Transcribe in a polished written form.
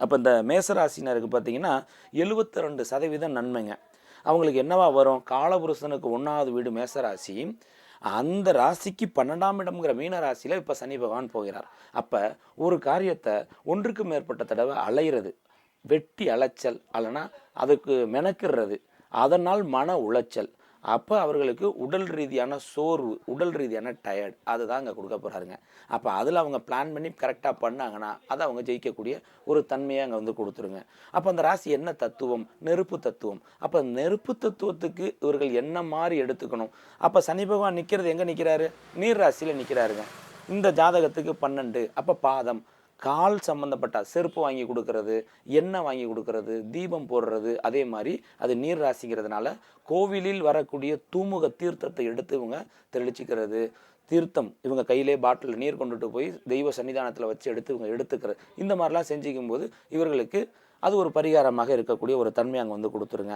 அப்போ இந்த மேசராசினருக்கு பார்த்தீங்கன்னா 72% நன்மைங்க. அவங்களுக்கு என்னவா வரும்? காலபுருஷனுக்கு 1வது வீடு மேசராசி, அந்த ராசிக்கு 12ஆம் இடம்ங்கிற மீன ராசியில் இப்போ சனி பகவான் போகிறார். அப்போ ஒரு காரியத்தை ஒன்றுக்கு மேற்பட்ட தடவை அலையிறது, வெட்டி அலைச்சல், அல்லனா அதுக்கு மெனக்கிடுறது, அதனால் மன உளைச்சல், அப்போ அவர்களுக்கு உடல் ரீதியான சோர்வு, உடல் ரீதியான டயர்ட், அதுதான் அங்கே கொடுக்க போகிறாருங்க. அப்போ அதில் அவங்க பிளான் பண்ணி கரெக்டாக பண்ணாங்கன்னா அதை அவங்க ஜெயிக்கக்கூடிய ஒரு தன்மையை அங்கே வந்து கொடுத்துருங்க. அப்போ அந்த ராசி என்ன தத்துவம்? நெருப்பு தத்துவம். அப்போ நெருப்பு தத்துவத்துக்கு இவர்கள் என்ன மாதிரி எடுத்துக்கணும்? அப்போ சனி பகவான் நிற்கிறது எங்கே நிற்கிறாரு? நீர் ராசியில் நிற்கிறாருங்க. இந்த ஜாதகத்துக்கு 12. அப்போ பாதம், கால் சம்மந்தப்பட்ட செருப்பு வாங்கி கொடுக்கறது, எண்ணெய் வாங்கி கொடுக்கறது, தீபம் போடுறது, அதே மாதிரி அது நீர் ராசிங்கிறதுனால கோவிலில் வரக்கூடிய தூமுக தீர்த்தத்தை எடுத்து இவங்க தெளிச்சிக்கிறது. தீர்த்தம் இவங்க கையிலே பாட்டில் நீர் கொண்டுட்டு போய் தெய்வ சன்னிதானத்தில் வச்சு எடுத்து இவங்க எடுத்துக்கிறது, இந்த மாதிரிலாம் செஞ்சுக்கும் போது இவர்களுக்கு அது ஒரு பரிகாரமாக இருக்கக்கூடிய ஒரு தன்மை அங்கே வந்து கொடுத்துருங்க.